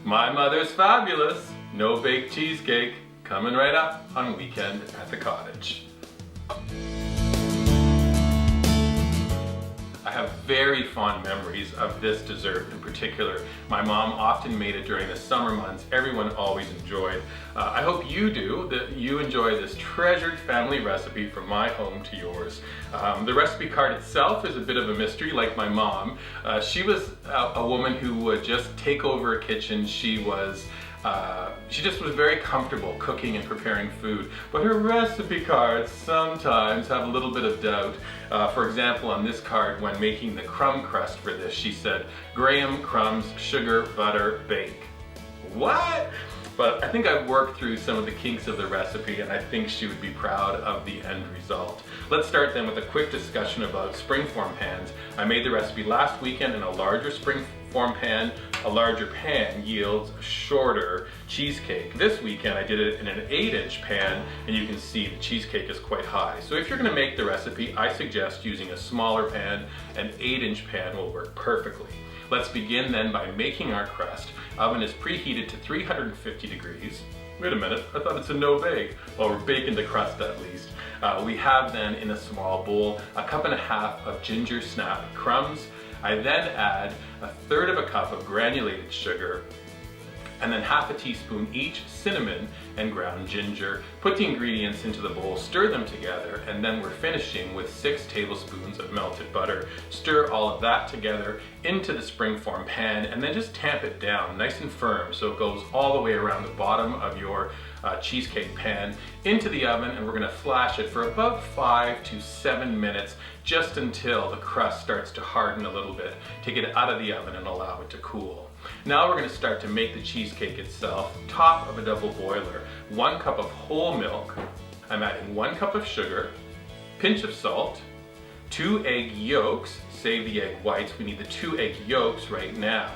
My mother's fabulous. No bake cheesecake coming right up on Weekend at the Cottage. I have very fond memories of this dessert in particular. My mom often made it during the summer months. Everyone always enjoyed. I hope you do, that you enjoy this treasured family recipe from my home to yours. The recipe card itself is a bit of a mystery, like my mom. She was a woman who would just take over a kitchen. She just was very comfortable cooking and preparing food, but her recipe cards sometimes have a little bit of doubt. For example, on this card, when making the crumb crust for this, she said, graham, crumbs, sugar, butter, bake. What? But I think I've worked through some of the kinks of the recipe, and I think she would be proud of the end result. Let's start then with a quick discussion about springform pans. I made the recipe last weekend in a larger springform pan. A larger pan yields a shorter cheesecake. This weekend I did it in an 8-inch pan, and you can see the cheesecake is quite high. So if you're going to make the recipe, I suggest using a smaller pan. An 8-inch pan will work perfectly. Let's begin then by making our crust. Oven is preheated to 350 degrees. Wait a minute, I thought it's a no bake. Well, we're baking the crust at least. We have then in a small bowl 1.5 cups of ginger snap crumbs. I then add 1/3 cup of granulated sugar, and then 1/2 teaspoon each cinnamon and ground ginger. Put the ingredients into the bowl, stir them together, and then we're finishing with 6 tablespoons of melted butter. Stir all of that together into the springform pan, and then just tamp it down nice and firm so it goes all the way around the bottom of your cheesecake pan into the oven, and we're going to flash it for about 5 to 7 minutes, just until the crust starts to harden a little bit. Take it out of the oven and allow it to cool. Now we're going to start to make the cheesecake itself. Top of a double boiler, 1 cup of whole milk. I'm adding 1 cup of sugar, pinch of salt, 2 egg yolks. Save the egg whites, we need the 2 egg yolks right now.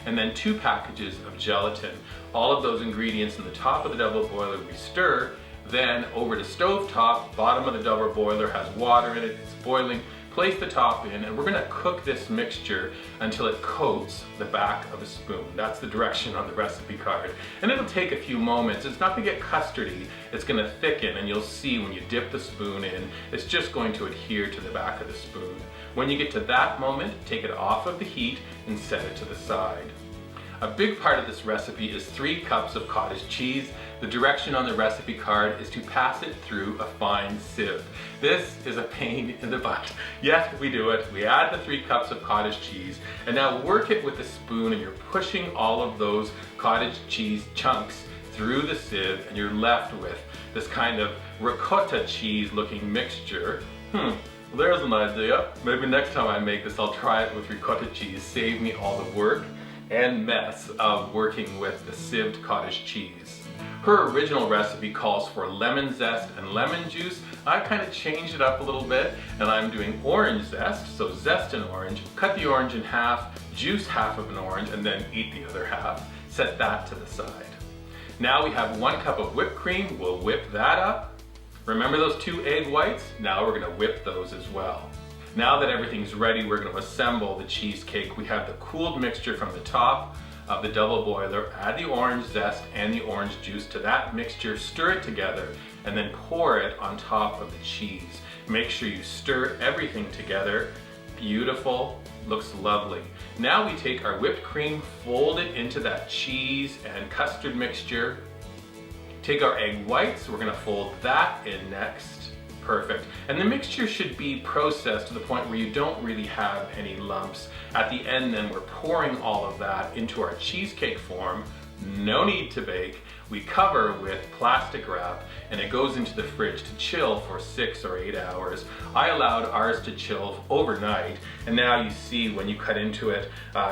And then 2 packages of gelatin. All of those ingredients in the top of the double boiler we stir. Then over to stove top, bottom of the double boiler has water in it, it's boiling. Place the top in, and we're going to cook this mixture until it coats the back of a spoon. That's the direction on the recipe card. And it'll take a few moments. It's not going to get custardy, it's going to thicken, and you'll see when you dip the spoon in, it's just going to adhere to the back of the spoon. When you get to that moment, take it off of the heat and set it to the side. A big part of this recipe is 3 cups of cottage cheese. The direction on the recipe card is to pass it through a fine sieve. This is a pain in the butt, yet we do it. We add the 3 cups of cottage cheese, and now work it with a spoon, and you're pushing all of those cottage cheese chunks through the sieve, and you're left with this kind of ricotta cheese looking mixture. There's an idea. Maybe next time I make this, I'll try it with ricotta cheese. Save me all the work and mess of working with the sieved cottage cheese. Her original recipe calls for lemon zest and lemon juice. I kind of changed it up a little bit, and I'm doing orange zest, so zest an orange, cut the orange in half, juice half of an orange, and then eat the other half. Set that to the side. Now we have 1 cup of whipped cream. We'll whip that up. Remember those 2 egg whites? Now we're going to whip those as well. Now that everything's ready, we're going to assemble the cheesecake. We have the cooled mixture from the top of the double boiler. Add the orange zest and the orange juice to that mixture, stir it together, and then pour it on top of the cheese. Make sure you stir everything together. Beautiful, looks lovely. Now we take our whipped cream, fold it into that cheese and custard mixture. Take our egg whites, we're going to fold that in next. Perfect. And the mixture should be processed to the point where you don't really have any lumps. At the end then, we're pouring all of that into our cheesecake form. No need to bake. We cover with plastic wrap, and it goes into the fridge to chill for 6 or 8 hours. I allowed ours to chill overnight, and now you see when you cut into it,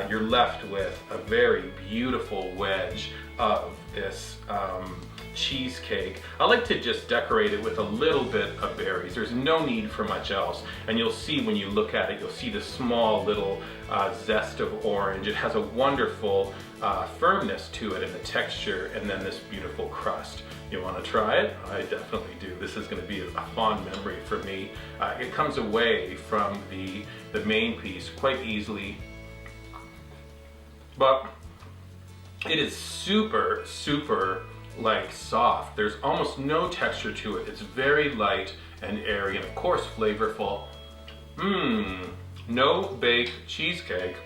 you're left with a very beautiful wedge of this cheesecake. I like to just decorate it with a little bit of berries. There's no need for much else. And you'll see when you look at it, you'll see the small little zest of orange. It has a wonderful firmness to it and a texture, and then this beautiful crust. You want to try it? I definitely do. This is going to be a fond memory for me. It comes away from the main piece quite easily, but It is super, super like soft. There's almost no texture to it. It's very light and airy and of course flavorful. No bake cheesecake.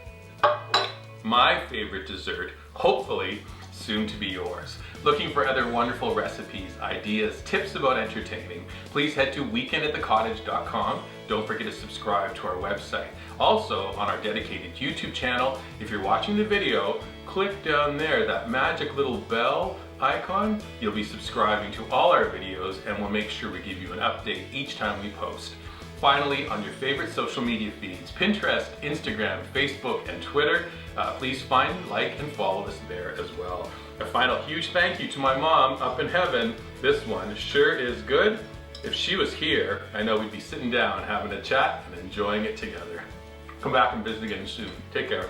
My favorite dessert, hopefully soon to be yours. Looking for other wonderful recipes, ideas, tips about entertaining, please head to weekendатthecottage.com. Don't forget to subscribe to our website. Also, on our dedicated YouTube channel, if you're watching the video, click down there, that magic little bell icon. You'll be subscribing to all our videos and we'll make sure we give you an update each time we post. Finally, on your favorite social media feeds, Pinterest, Instagram, Facebook, and Twitter, please find, like, and follow us there as well. A final huge thank you to my mom up in heaven. This one sure is good. If she was here, I know we'd be sitting down having a chat and enjoying it together. Come back and visit again soon. Take care.